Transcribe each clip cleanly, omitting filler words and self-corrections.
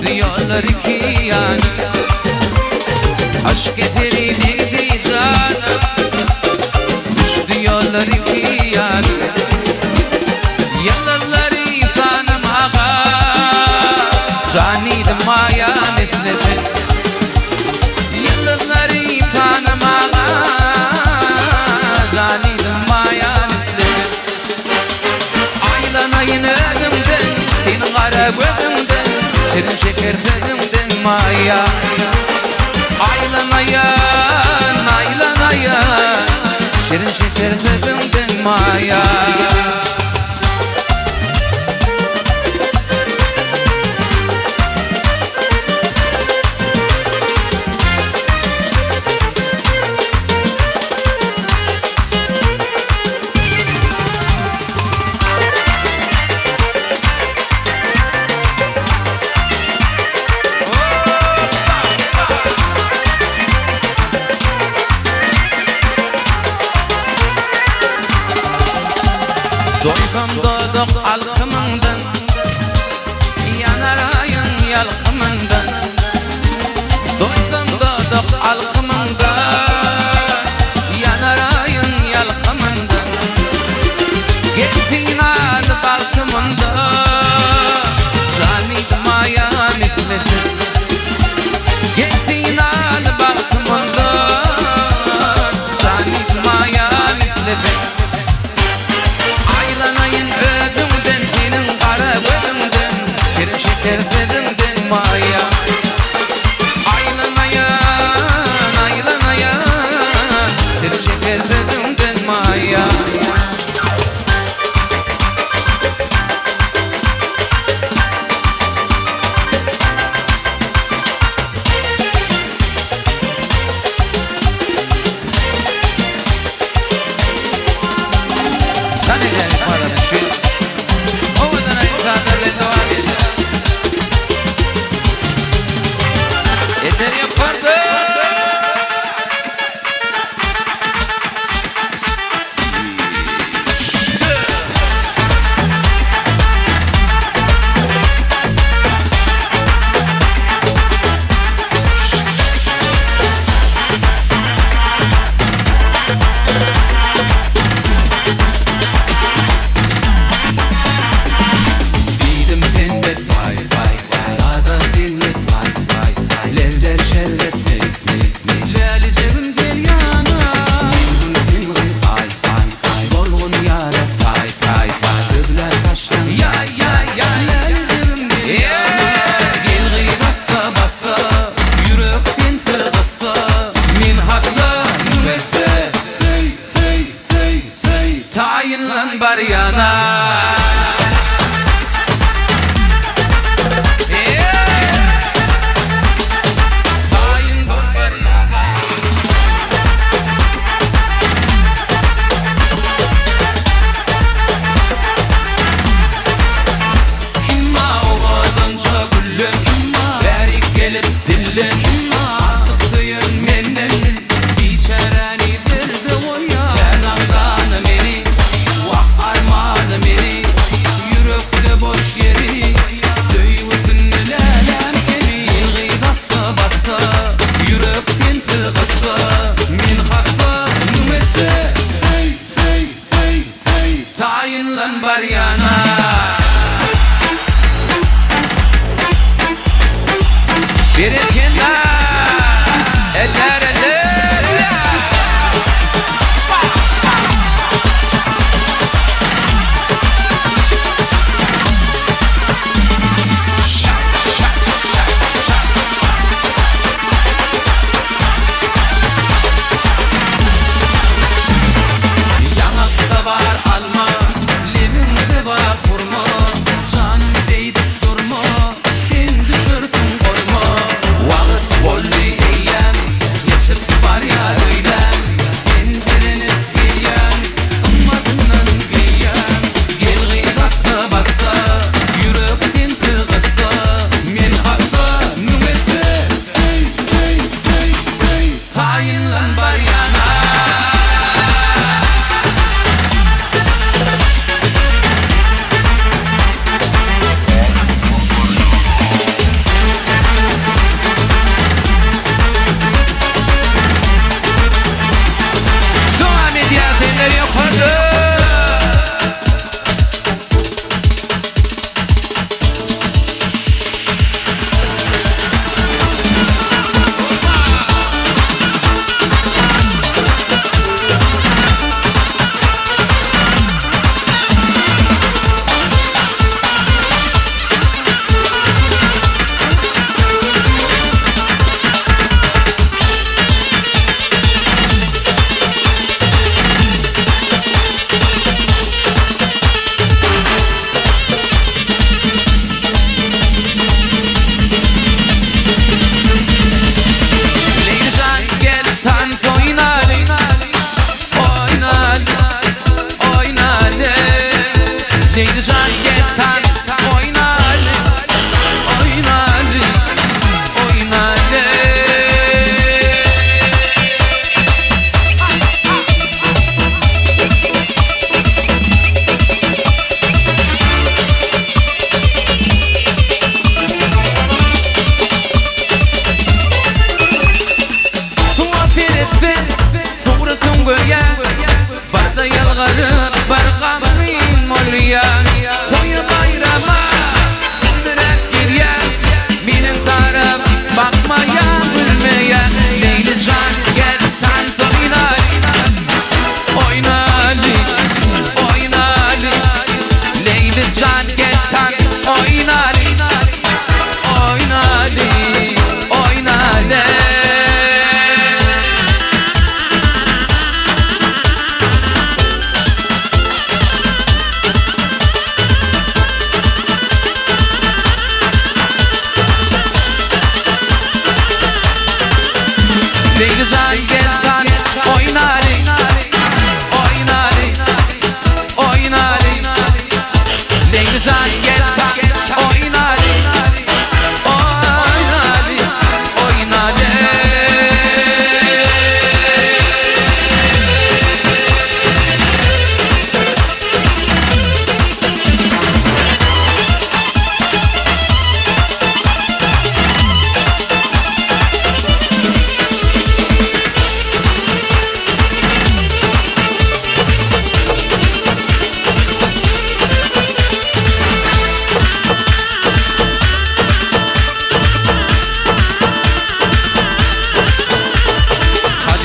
Diyorlar ki yani aşk getirdi canım. Düş diyorlar ki yani yılları tanımağa canıydım maya nefretin. Yılları tanımağa canıydım maya nefretin. Aylanayın ödümden din kara gözümden şirin şeker dedim maya. Aylanayan, aylanayan şirin şeker dedim maya. Doydum doğduk alkımından, yanar ayın yalkımından. Doydum doğduk alkımından, yanar ayın yalkımından. Gittin alı balkımından, canıydım ayağın ifletin. Gittin alı balkımından, canıydım ayağın ifletin. Aylanayın ödümden senin Finland bar yana. Devam ediyor seni yukarı. Leylican yeter oynalı, oynalı, oynalı. Suğa terefe, suğratın göğe, barda yalgarın, bargamın molya. Toyu bayrama, sündürek girye, minin taraf bakmaya, gülmeye. Leylican yeter oynalı, oynalı, oynalı. Leylican yeter oynalı, oynalı, oynalı. Leylican yeter oynalı, oynalı, oynalı. Leylican yeter oynalı, oynalı, oynalı.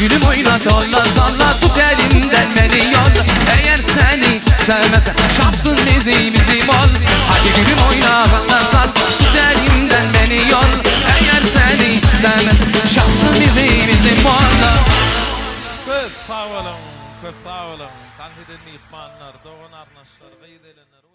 Gülüm oynat olla salla tut elimden beni yol. Eğer seni sevmezsen çapsın bizim ol. Hadi gülüm oynat olla salla tut elimden beni yol. Eğer seni sevmezsen çapsın bizim ol. Köp sağ olun, köp sağ olun. Tanrı'nın ihmanlar, doğun arnaşlar, gıydelenler.